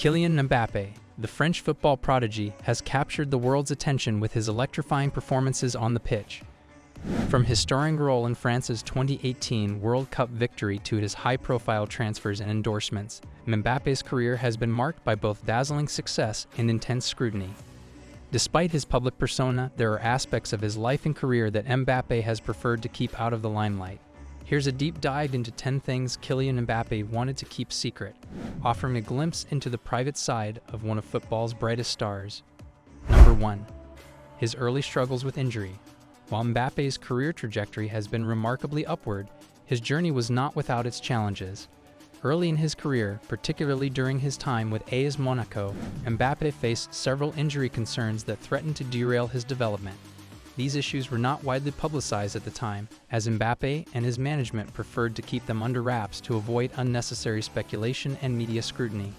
Kylian Mbappé, the French football prodigy, has captured the world's attention with his electrifying performances on the pitch. From his starring role in France's 2018 World Cup victory to his high-profile transfers and endorsements, Mbappé's career has been marked by both dazzling success and intense scrutiny. Despite his public persona, there are aspects of his life and career that Mbappé has preferred to keep out of the limelight. Here's a deep dive into 10 things Kylian Mbappé wanted to keep secret, offering a glimpse into the private side of one of football's brightest stars. Number 1. His early struggles with injury. While Mbappé's career trajectory has been remarkably upward, his journey was not without its challenges. Early in his career, particularly during his time with AS Monaco, Mbappé faced several injury concerns that threatened to derail his development. These issues were not widely publicized at the time, as Mbappé and his management preferred to keep them under wraps to avoid unnecessary speculation and media scrutiny.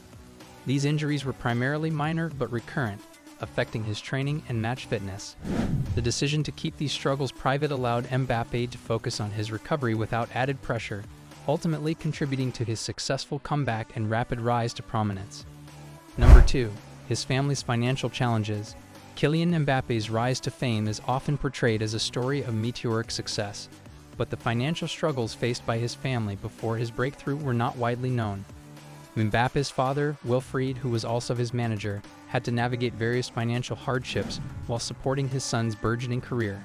These injuries were primarily minor but recurrent, affecting his training and match fitness. The decision to keep these struggles private allowed Mbappé to focus on his recovery without added pressure, ultimately contributing to his successful comeback and rapid rise to prominence. Number 2. His family's financial challenges. Kylian Mbappé's rise to fame is often portrayed as a story of meteoric success, but the financial struggles faced by his family before his breakthrough were not widely known. Mbappé's father, Wilfried, who was also his manager, had to navigate various financial hardships while supporting his son's burgeoning career.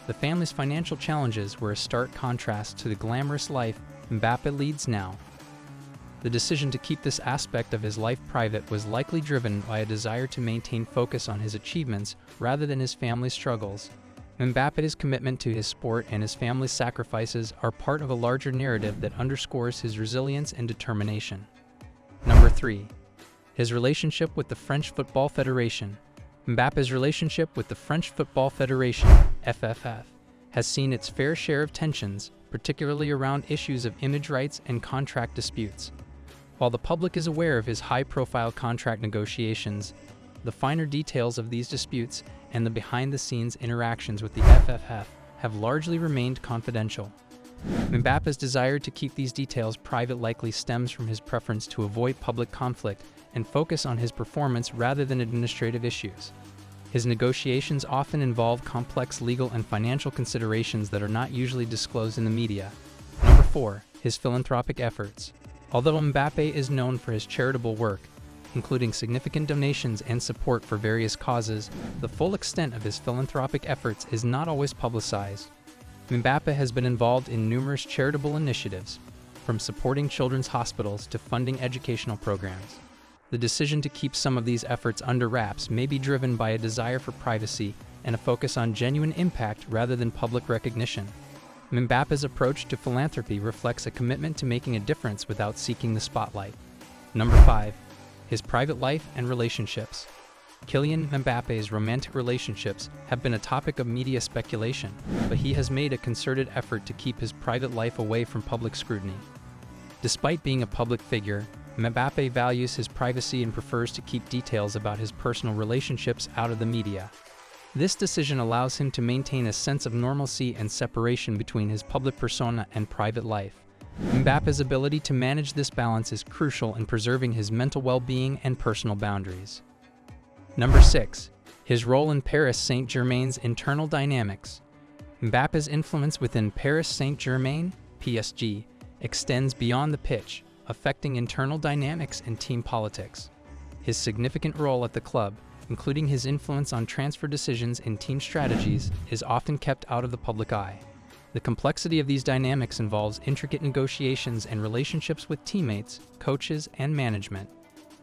The family's financial challenges were a stark contrast to the glamorous life Mbappé leads now. The decision to keep this aspect of his life private was likely driven by a desire to maintain focus on his achievements rather than his family's struggles. Mbappé's commitment to his sport and his family's sacrifices are part of a larger narrative that underscores his resilience and determination. Number 3. His relationship with the French Football Federation. Mbappé's relationship with the French Football Federation, FFF, has seen its fair share of tensions, particularly around issues of image rights and contract disputes. While the public is aware of his high-profile contract negotiations, the finer details of these disputes and the behind-the-scenes interactions with the FFF have largely remained confidential. Mbappé's desire to keep these details private likely stems from his preference to avoid public conflict and focus on his performance rather than administrative issues. His negotiations often involve complex legal and financial considerations that are not usually disclosed in the media. Number 4. His philanthropic efforts. Although Mbappé is known for his charitable work, including significant donations and support for various causes, the full extent of his philanthropic efforts is not always publicized. Mbappé has been involved in numerous charitable initiatives, from supporting children's hospitals to funding educational programs. The decision to keep some of these efforts under wraps may be driven by a desire for privacy and a focus on genuine impact rather than public recognition. Mbappé's approach to philanthropy reflects a commitment to making a difference without seeking the spotlight. Number 5. His private life and relationships. Kylian Mbappé's romantic relationships have been a topic of media speculation, but he has made a concerted effort to keep his private life away from public scrutiny. Despite being a public figure, Mbappé values his privacy and prefers to keep details about his personal relationships out of the media. This decision allows him to maintain a sense of normalcy and separation between his public persona and private life. Mbappé's ability to manage this balance is crucial in preserving his mental well-being and personal boundaries. Number 6. His role in Paris Saint-Germain's internal dynamics. Mbappé's influence within Paris Saint-Germain, PSG, extends beyond the pitch, affecting internal dynamics and team politics. His significant role at the club, including his influence on transfer decisions and team strategies, is often kept out of the public eye. The complexity of these dynamics involves intricate negotiations and relationships with teammates, coaches, and management.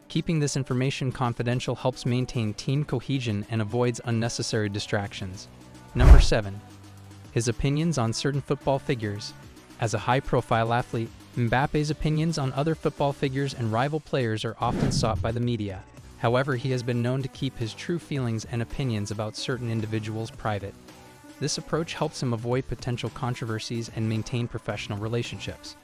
Keeping this information confidential helps maintain team cohesion and avoids unnecessary distractions. Number 7. His opinions on certain football figures. As a high-profile athlete, Mbappé's opinions on other football figures and rival players are often sought by the media. However, he has been known to keep his true feelings and opinions about certain individuals private. This approach helps him avoid potential controversies and maintain professional relationships.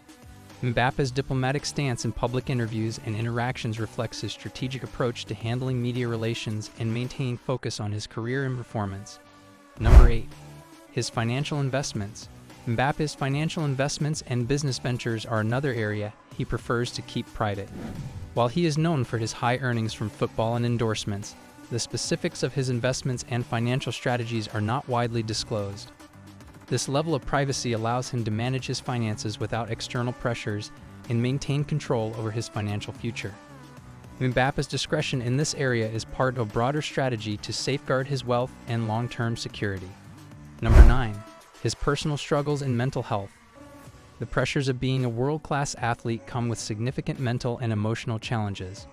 Mbappé's diplomatic stance in public interviews and interactions reflects his strategic approach to handling media relations and maintaining focus on his career and performance. Number 8. His financial investments. Mbappé's financial investments and business ventures are another area he prefers to keep private. While he is known for his high earnings from football and endorsements, the specifics of his investments and financial strategies are not widely disclosed. This level of privacy allows him to manage his finances without external pressures and maintain control over his financial future. Mbappe's discretion in this area is part of a broader strategy to safeguard his wealth and long-term security. Number 9. His personal struggles and mental health. The pressures of being a world-class athlete come with significant mental and emotional challenges.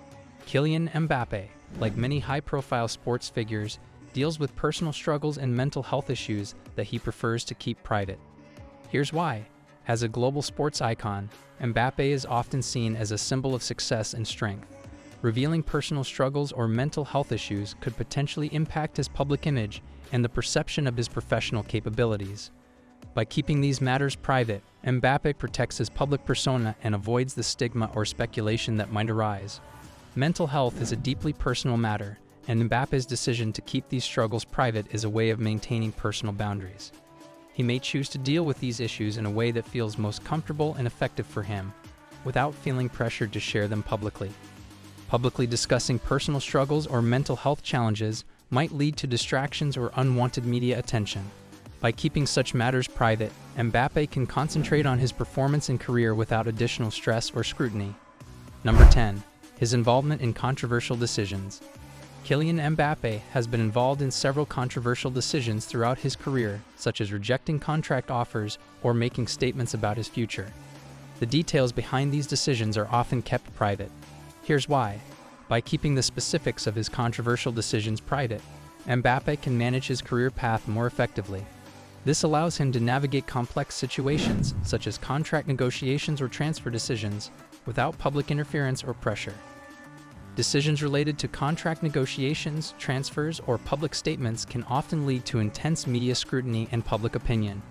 Kylian Mbappé, like many high-profile sports figures, deals with personal struggles and mental health issues that he prefers to keep private. Here's why. As a global sports icon, Mbappé is often seen as a symbol of success and strength. Revealing personal struggles or mental health issues could potentially impact his public image and the perception of his professional capabilities. By keeping these matters private, Mbappé protects his public persona and avoids the stigma or speculation that might arise. Mental health is a deeply personal matter, and Mbappe's decision to keep these struggles private is a way of maintaining personal boundaries. He may choose to deal with these issues in a way that feels most comfortable and effective for him, without feeling pressured to share them publicly. Publicly discussing personal struggles or mental health challenges might lead to distractions or unwanted media attention. By keeping such matters private, Mbappé can concentrate on his performance and career without additional stress or scrutiny. Number 10. His involvement in controversial decisions. Kylian Mbappé has been involved in several controversial decisions throughout his career, such as rejecting contract offers or making statements about his future. The details behind these decisions are often kept private. Here's why. By keeping the specifics of his controversial decisions private, Mbappé can manage his career path more effectively. This allows him to navigate complex situations, such as contract negotiations or transfer decisions, without public interference or pressure. Decisions related to contract negotiations, transfers, or public statements can often lead to intense media scrutiny and public opinion.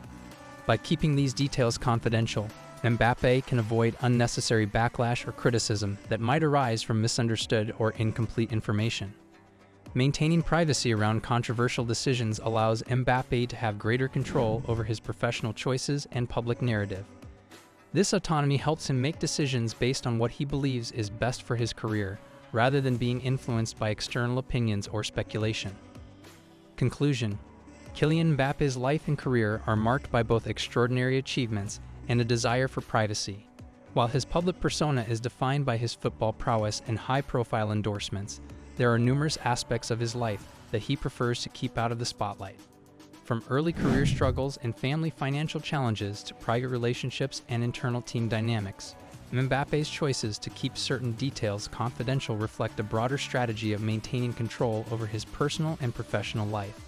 By keeping these details confidential, Mbappé can avoid unnecessary backlash or criticism that might arise from misunderstood or incomplete information. Maintaining privacy around controversial decisions allows Mbappé to have greater control over his professional choices and public narrative. This autonomy helps him make decisions based on what he believes is best for his career, rather than being influenced by external opinions or speculation. Conclusion. Kylian Mbappe's life and career are marked by both extraordinary achievements and a desire for privacy. While his public persona is defined by his football prowess and high-profile endorsements, there are numerous aspects of his life that he prefers to keep out of the spotlight. From early career struggles and family financial challenges to private relationships and internal team dynamics, Mbappe's choices to keep certain details confidential reflect a broader strategy of maintaining control over his personal and professional life.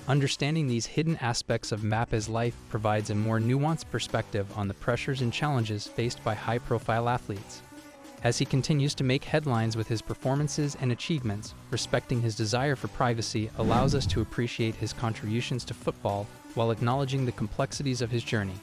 Understanding these hidden aspects of Mbappe's life provides a more nuanced perspective on the pressures and challenges faced by high-profile athletes. As he continues to make headlines with his performances and achievements, respecting his desire for privacy allows us to appreciate his contributions to football while acknowledging the complexities of his journey.